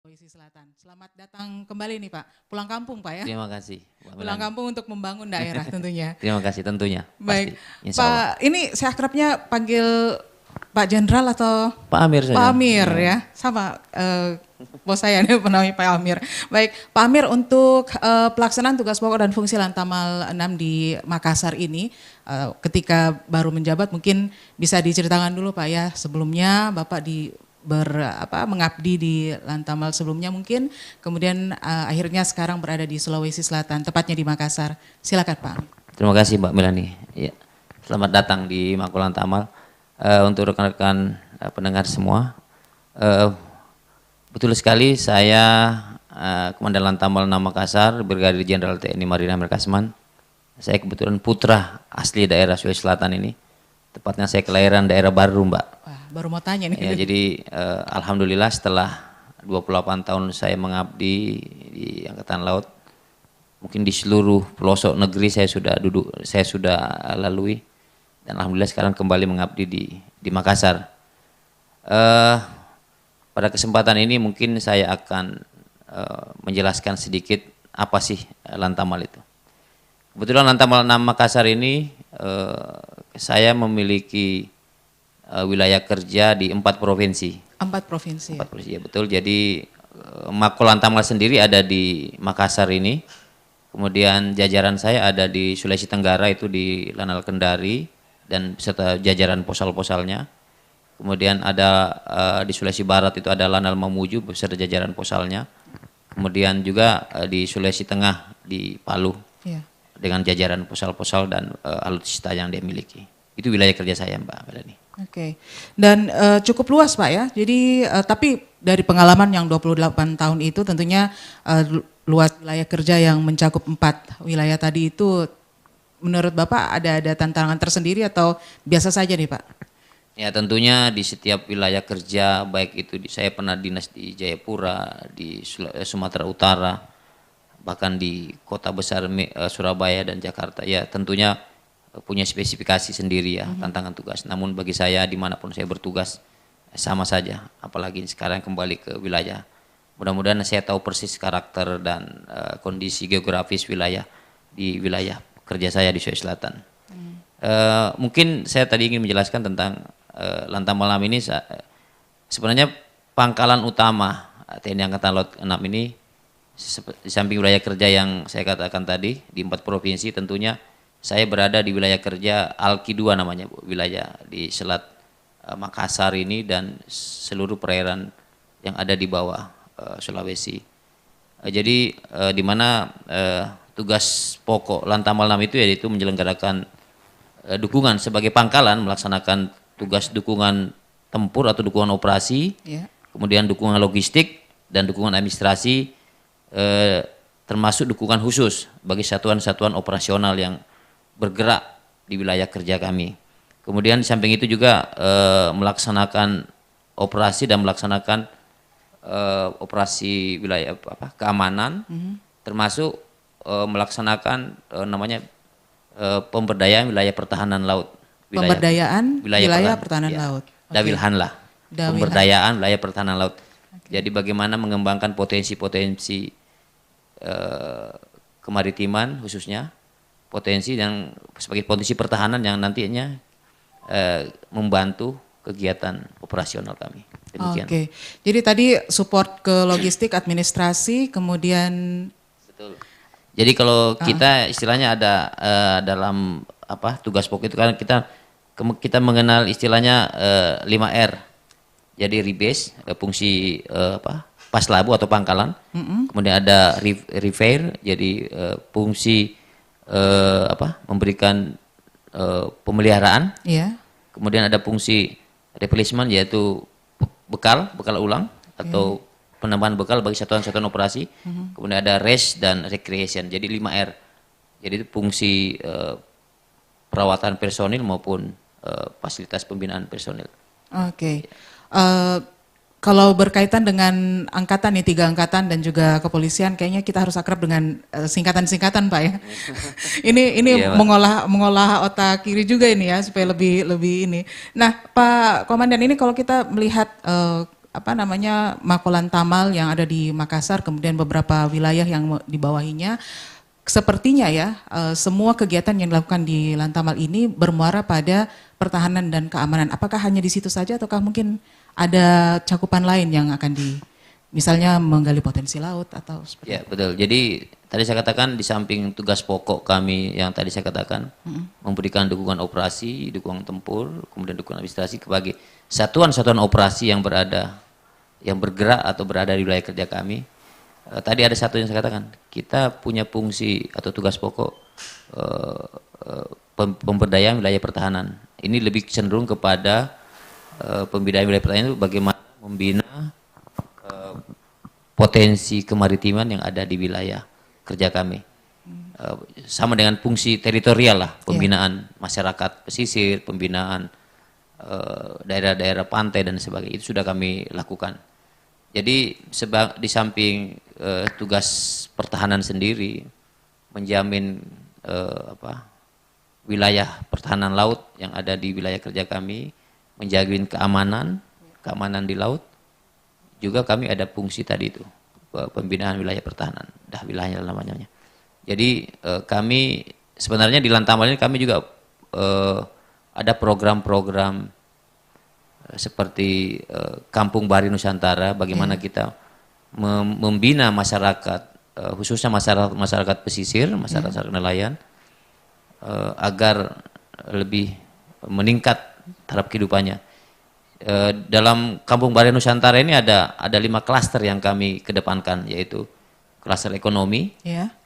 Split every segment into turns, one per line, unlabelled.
Sulawesi Selatan. Selamat datang kembali nih Pak. Pulang kampung Pak ya.
Terima kasih, Mbak
Pulang
Melani.
kampung untuk membangun daerah tentunya.
Terima kasih tentunya,
Baik,
pasti, insya Allah.
Pak ini saya akrabnya panggil Pak Jenderal atau
Pak Amir saja.
Pak Amir ya, sama bos saya nih namanya Pak Amir. Baik, Pak Amir untuk pelaksanaan tugas pokok dan fungsi Lantamal 6 di Makassar ini, ketika baru menjabat mungkin bisa diceritakan dulu Pak ya, sebelumnya Bapak mengabdi di Lantamal sebelumnya mungkin, kemudian akhirnya sekarang berada di Sulawesi Selatan, tepatnya di Makassar. Silakan Pak.
Terima kasih Mbak Melani. Ya. Selamat datang di Mako Lantamal. Untuk rekan-rekan pendengar semua, betul sekali saya Komandan Lantamal 6 Makassar, Brigadir Jenderal TNI Marinir Amir Kasman. Saya kebetulan putra asli daerah Sulawesi Selatan ini. Tepatnya saya kelahiran daerah Baru, Mbak.
Wah, baru mau tanya nih.
Ya, jadi alhamdulillah setelah 28 tahun saya mengabdi di Angkatan Laut, mungkin di seluruh pelosok negeri saya sudah lalui, dan alhamdulillah sekarang kembali mengabdi di Makassar. Pada kesempatan ini mungkin saya akan menjelaskan sedikit apa sih Lantamal itu. Kebetulan Lantamal 6 Makassar ini saya memiliki wilayah kerja di 4 provinsi.
4 provinsi.
4 provinsi, ya betul. Jadi Mako Lantamal sendiri ada di Makassar ini. Kemudian jajaran saya ada di Sulawesi Tenggara, itu di Lanal Kendari dan beserta jajaran posal-posalnya. Kemudian ada di Sulawesi Barat itu ada Lanal Mamuju beserta jajaran posalnya. Kemudian juga di Sulawesi Tengah di Palu.
Iya.
Dengan jajaran posal-posal dan alutsista yang dia miliki. Itu wilayah kerja saya, Mbak Melani.
Oke. Dan cukup luas Pak ya. Jadi tapi dari pengalaman yang 28 tahun itu tentunya luas wilayah kerja yang mencakup 4 wilayah tadi itu, menurut Bapak ada tantangan tersendiri atau biasa saja nih Pak?
Ya tentunya di setiap wilayah kerja, baik itu saya pernah dinas di Jayapura, di Sumatera Utara, bahkan di kota besar Surabaya dan Jakarta, ya tentunya punya spesifikasi sendiri ya tantangan tugas. Namun bagi saya dimanapun saya bertugas sama saja, apalagi sekarang kembali ke wilayah. Mudah-mudahan saya tahu persis karakter dan kondisi geografis wilayah di wilayah kerja saya di Sulawesi Selatan. Mungkin saya tadi ingin menjelaskan tentang Lantamal 6 ini, sebenarnya pangkalan utama TNI Angkatan Laut 6 ini, di samping wilayah kerja yang saya katakan tadi di 4 provinsi, tentunya saya berada di wilayah kerja Alki 2 namanya, Bu, wilayah di Selat Makassar ini dan seluruh perairan yang ada di bawah Sulawesi. Jadi di mana tugas pokok Lantamal 6 itu yaitu menyelenggarakan dukungan sebagai pangkalan, melaksanakan tugas dukungan tempur atau dukungan operasi, kemudian dukungan logistik dan dukungan administrasi, termasuk dukungan khusus bagi satuan-satuan operasional yang bergerak di wilayah kerja kami. Kemudian di samping itu juga melaksanakan operasi dan melaksanakan operasi wilayah keamanan, termasuk melaksanakan namanya pemberdayaan wilayah pertahanan laut.
Pemberdayaan wilayah pertahanan
ya,
laut.
Dawilhan lah. Pemberdayaan wilayah pertahanan laut. Jadi bagaimana mengembangkan potensi-potensi kemaritiman khususnya, potensi yang sebagai potensi pertahanan yang nantinya membantu kegiatan operasional kami. Demikian.
Oke, jadi tadi support ke logistik, administrasi, kemudian.
Betul. Jadi kalau kita istilahnya ada dalam tugas pokok itu kan kita mengenal istilahnya 5R. Jadi rebase, fungsi paslabu atau pangkalan. Kemudian ada repair, jadi fungsi memberikan pemeliharaan.
Yeah.
Kemudian ada fungsi replacement, yaitu bekal ulang atau penambahan bekal bagi satuan-satuan operasi. Kemudian ada rest dan recreation, jadi 5R. Jadi itu fungsi perawatan personil maupun fasilitas pembinaan personil.
Oke. Kalau berkaitan dengan angkatan nih, 3 angkatan dan juga kepolisian, kayaknya kita harus akrab dengan singkatan-singkatan Pak ya. ini
Iya,
mengolah otak kiri juga ini ya supaya lebih ini. Nah Pak Komandan, ini kalau kita melihat Makolan Tamal yang ada di Makassar, kemudian beberapa wilayah yang di bawahinya. Sepertinya ya, semua kegiatan yang dilakukan di Lantamal ini bermuara pada pertahanan dan keamanan. Apakah hanya di situ saja ataukah mungkin ada cakupan lain yang akan misalnya menggali potensi laut atau seperti
Ya, betul. Jadi tadi saya katakan di samping tugas pokok kami yang tadi saya katakan, memberikan dukungan operasi, dukungan tempur, kemudian dukungan administrasi bagi satuan-satuan operasi yang bergerak atau berada di wilayah kerja kami. Tadi ada satu yang saya katakan, kita punya fungsi atau tugas pokok pemberdayaan wilayah pertahanan. Ini lebih cenderung kepada pemberdayaan wilayah pertahanan itu bagaimana membina potensi kemaritiman yang ada di wilayah kerja kami. Sama dengan fungsi teritorial lah, pembinaan masyarakat pesisir, pembinaan daerah-daerah pantai dan sebagainya, itu sudah kami lakukan. Jadi di samping tugas pertahanan sendiri menjamin wilayah pertahanan laut yang ada di wilayah kerja kami, menjamin keamanan di laut, juga kami ada fungsi tadi itu pembinaan wilayah pertahanan, dah wilayahnya namanya. Jadi kami sebenarnya di Lantamal ini kami juga ada program-program seperti Kampung Bahari Nusantara, bagaimana kita membina masyarakat, khususnya masyarakat pesisir, masyarakat nelayan, agar lebih meningkat taraf kehidupannya. Dalam Kampung Bahari Nusantara ini ada 5 klaster yang kami kedepankan, yaitu klaster ekonomi,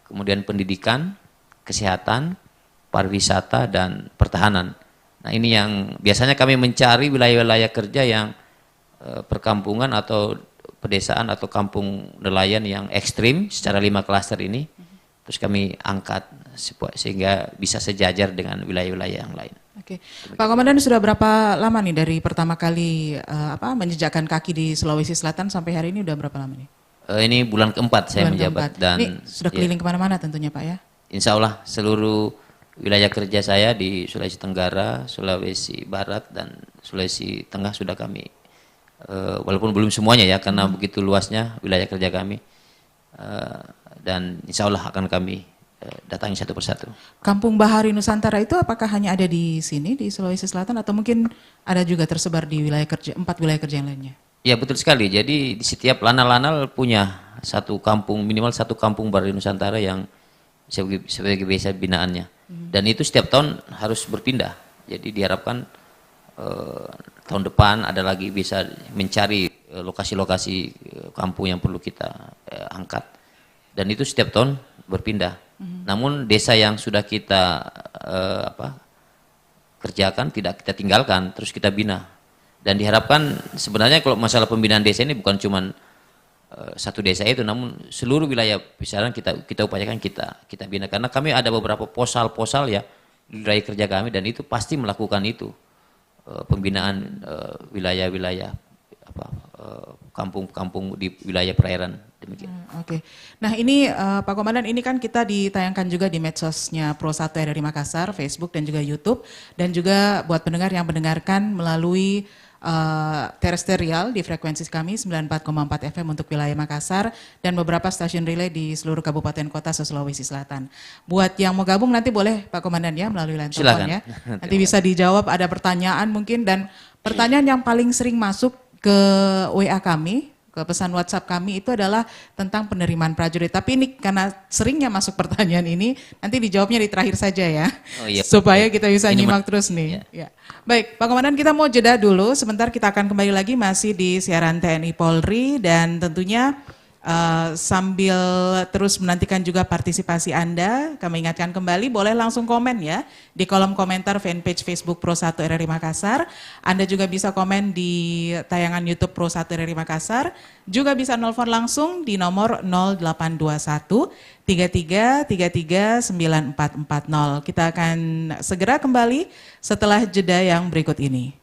kemudian pendidikan, kesehatan, pariwisata, dan pertahanan. Nah, ini yang biasanya kami mencari wilayah-wilayah kerja yang perkampungan atau pedesaan atau kampung nelayan yang ekstrim secara 5 klaster ini, terus kami angkat sehingga bisa sejajar dengan wilayah-wilayah yang lain.
Oke, Pak Komandan sudah berapa lama nih dari pertama kali menjejakkan kaki di Sulawesi Selatan sampai hari ini udah berapa lama nih?
Ini bulan keempat saya menjabat dan
ini sudah keliling kemana-mana tentunya Pak ya?
Insya Allah seluruh wilayah kerja saya di Sulawesi Tenggara, Sulawesi Barat, dan Sulawesi Tengah sudah kami, walaupun belum semuanya ya, karena begitu luasnya wilayah kerja kami, dan insya Allah akan kami datangi satu persatu.
Kampung Bahari Nusantara itu apakah hanya ada di sini, di Sulawesi Selatan, atau mungkin ada juga tersebar di wilayah kerja, 4 wilayah kerja yang lainnya?
Ya betul sekali, jadi di setiap lanal-lanal punya minimal satu kampung Bahari Nusantara yang sebagai biasa binaannya. Dan itu setiap tahun harus berpindah. Jadi diharapkan tahun depan ada lagi bisa mencari lokasi-lokasi kampung yang perlu kita angkat. Dan itu setiap tahun berpindah. Namun desa yang sudah kita kerjakan tidak kita tinggalkan, terus kita bina. Dan diharapkan sebenarnya kalau masalah pembinaan desa ini bukan cuma satu desa itu, namun seluruh wilayah pisaran kita upayakan kita bina, karena kami ada beberapa posal ya di wilayah kerja kami, dan itu pasti melakukan itu pembinaan wilayah-wilayah kampung-kampung di wilayah perairan, demikian.
Oke. Nah ini Pak Komandan, ini kan kita ditayangkan juga di medsosnya Pro 1 RRI Makassar, Facebook dan juga YouTube, dan juga buat pendengar yang mendengarkan melalui terestrial di frekuensi kami 94,4 FM untuk wilayah Makassar dan beberapa stasiun relay di seluruh kabupaten kota Sulawesi Selatan. Buat yang mau gabung nanti boleh Pak Komandan ya melalui line telepon ya. Nanti bisa dijawab, ada pertanyaan mungkin, dan pertanyaan yang paling sering masuk ke WA kami, ke pesan WhatsApp kami itu adalah tentang penerimaan prajurit. Tapi ini karena seringnya masuk pertanyaan ini, nanti dijawabnya di terakhir saja ya, supaya kita bisa nyimak terus nih. Ya. Baik, Pak Komandan, kita mau jeda dulu. Sebentar kita akan kembali lagi masih di siaran TNI Polri, dan tentunya sambil terus menantikan juga partisipasi Anda, kami ingatkan kembali boleh langsung komen ya di kolom komentar fanpage Facebook Pro 1 RRI Makassar. Anda juga bisa komen di tayangan YouTube Pro 1 RRI Makassar. Juga bisa nelfon langsung di nomor 0821 33 9440. Kita akan segera kembali setelah jeda yang berikut ini.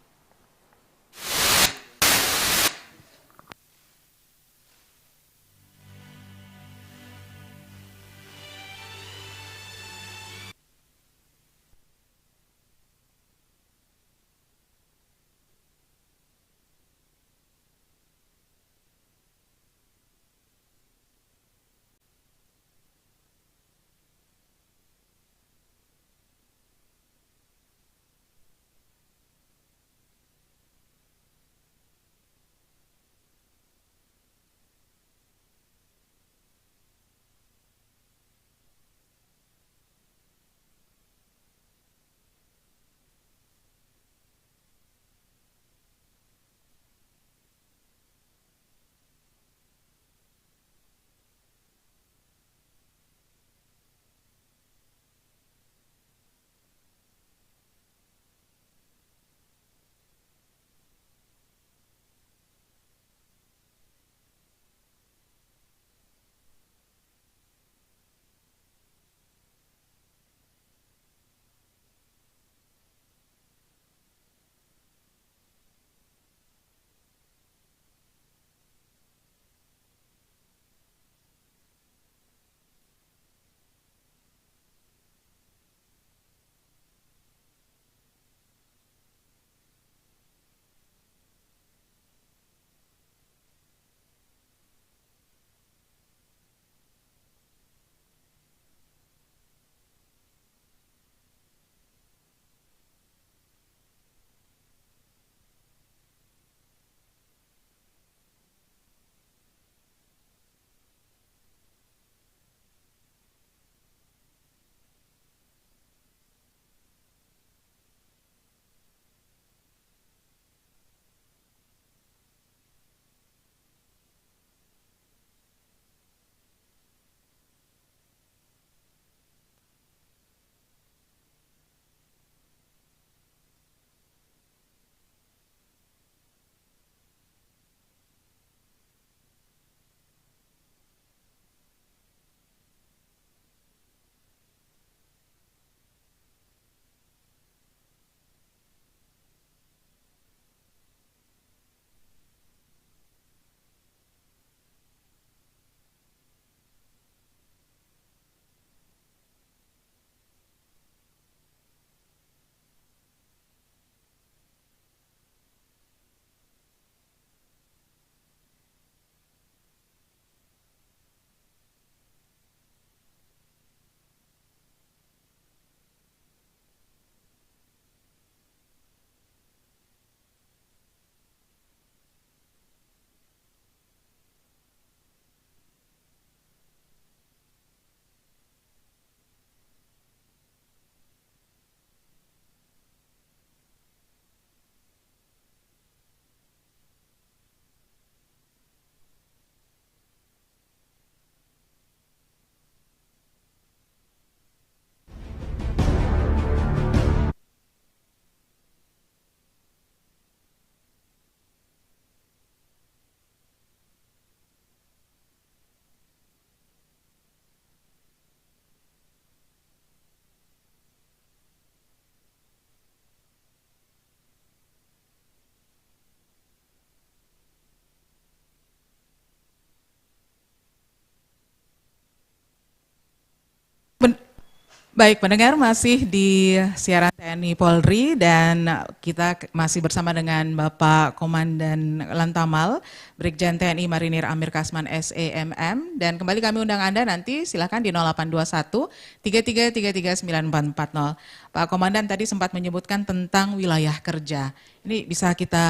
Baik, pendengar masih di siaran TNI Polri dan kita masih bersama dengan Bapak Komandan Lantamal Brigjen TNI Marinir Amir Kasman SEMM dan kembali kami undang Anda nanti silakan di 0821 3333 9440. Pak Komandan tadi sempat menyebutkan tentang wilayah kerja. Ini bisa kita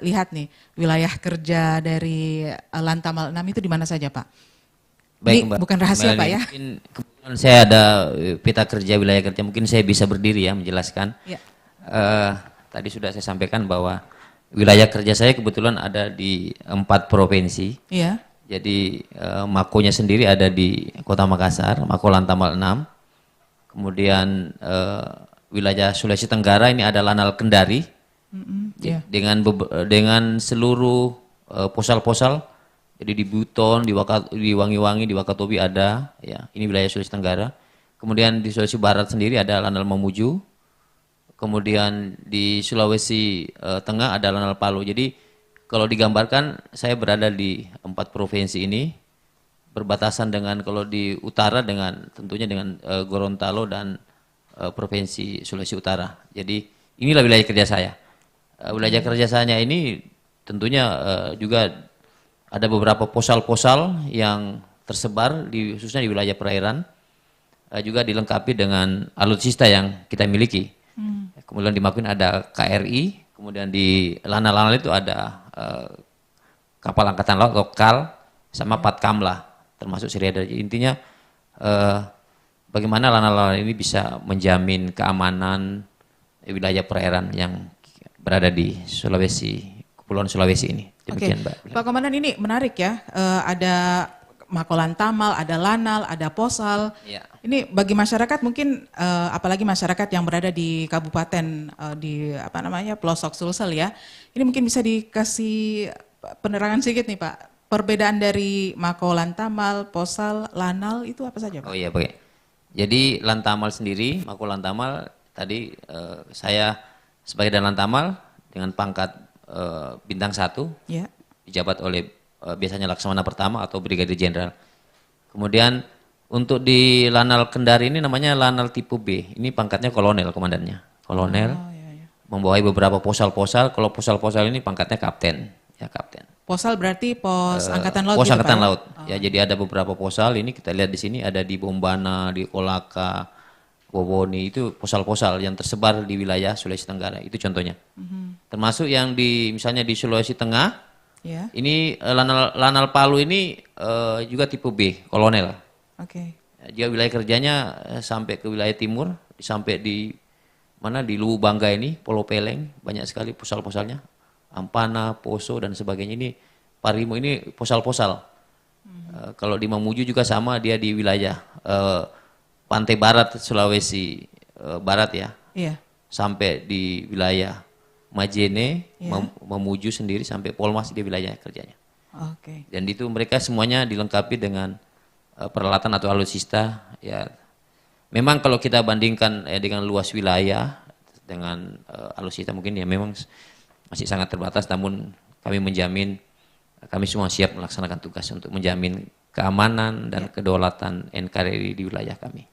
lihat nih, wilayah kerja dari Lantamal 6 itu di mana saja, Pak?
Baik,
Ini
Mbak.
bukan rahasia, Pak, ya?
Mungkin kebetulan saya ada peta kerja wilayah kerja, mungkin saya bisa berdiri ya menjelaskan.
Ya.
Tadi sudah saya sampaikan bahwa wilayah kerja saya kebetulan ada di 4 provinsi.
Iya.
Jadi makonya sendiri ada di Kota Makassar, Mako Lantamal 6. Kemudian wilayah Sulawesi Tenggara ini ada Lanal Kendari.
Iya.
Dengan seluruh posal-posal. Jadi di Buton, di Wangi-Wangi, di Wakatobi ada, ya. Ini wilayah Sulawesi Tenggara. Kemudian di Sulawesi Barat sendiri ada Lanal Mamuju. Kemudian di Sulawesi Tengah ada Lanal Palu. Jadi kalau digambarkan saya berada di 4 provinsi ini, berbatasan dengan kalau di utara dengan tentunya dengan Gorontalo dan Provinsi Sulawesi Utara. Jadi inilah wilayah kerja saya. Wilayah kerja saya ini tentunya juga ada beberapa posal-posal yang tersebar khususnya di wilayah perairan, juga dilengkapi dengan alutsista yang kita miliki. Kemudian di Makuin ada KRI, kemudian di Lanal-Lanal itu ada kapal angkatan laut lokal sama Patkamlah, termasuk Sriada. Intinya bagaimana Lanal-Lanal ini bisa menjamin keamanan wilayah perairan yang berada di Kepulauan Sulawesi ini. Demikian, Mbak.
Pak Komandan, ini menarik ya, ada Mako Lantamal, ada Lanal, ada Posal.
Ya.
Ini bagi masyarakat mungkin, apalagi masyarakat yang berada di kabupaten di pelosok Sulsel ya, ini mungkin bisa dikasih penerangan sedikit nih Pak. Perbedaan dari Mako Lantamal, Posal, Lanal itu apa saja Pak?
Oh iya, baik. Jadi Lantamal sendiri, Mako Lantamal tadi saya sebagai Dan Lantamal dengan pangkat bintang 1,
ya.
dijabat oleh biasanya Laksamana Pertama atau Brigadir Jenderal. Kemudian untuk di Lanal Kendari ini namanya Lanal tipe B, ini pangkatnya kolonel komandannya. Kolonel, membawahi beberapa posal-posal, kalau posal-posal ini pangkatnya kapten. Ya, kapten.
Posal berarti pos Angkatan Laut.
Pos
gitu,
Angkatan
Pak,
Laut. Ya, jadi ada beberapa posal, ini kita lihat di sini ada di Bombana, di Kolaka, Boboni, itu posal-posal yang tersebar di wilayah Sulawesi Tenggara, itu contohnya. Termasuk yang misalnya di Sulawesi Tengah,
Ya.
ini Lanal Palu ini juga tipe B, kolonel.
Oke.
Dia wilayah kerjanya sampai ke wilayah timur, sampai di Luwu Bangga ini, Pulau Peleng, banyak sekali posal-posalnya. Ampana, Poso dan sebagainya ini, Parimo ini posal-posal. Kalau di Mamuju juga sama, dia di wilayah pantai barat Sulawesi Barat ya.
Iya.
Sampai di wilayah Majene,
Ya.
Mamuju sendiri sampai Polmas di wilayah kerjanya.
Oke.
Dan itu mereka semuanya dilengkapi dengan peralatan atau alutsista ya. Memang kalau kita bandingkan dengan luas wilayah dengan alutsista mungkin ya memang masih sangat terbatas, namun kami menjamin kami semua siap melaksanakan tugas untuk menjamin keamanan dan kedaulatan NKRI di wilayah kami.